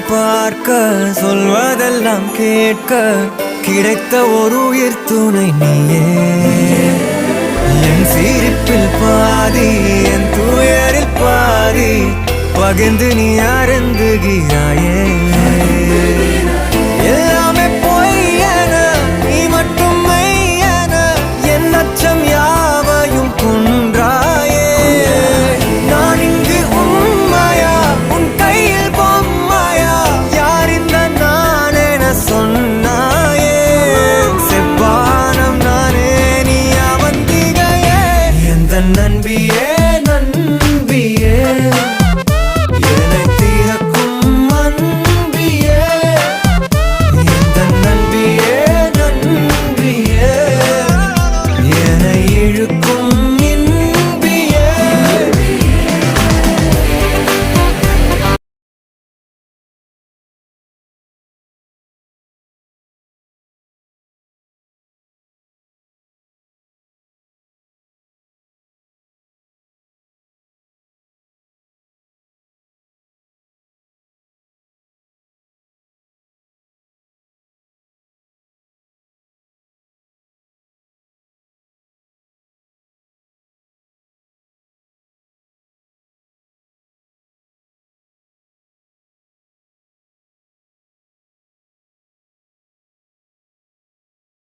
பார்க்க சொல்வதெல்லாம் கேட்க கிடைத்த ஒரு உயிர் துணை நீயே. என் சிரிப்பில் பாதி என் துயரில் பாதி பகிர்ந்து நீ அருந்துகிறாயே.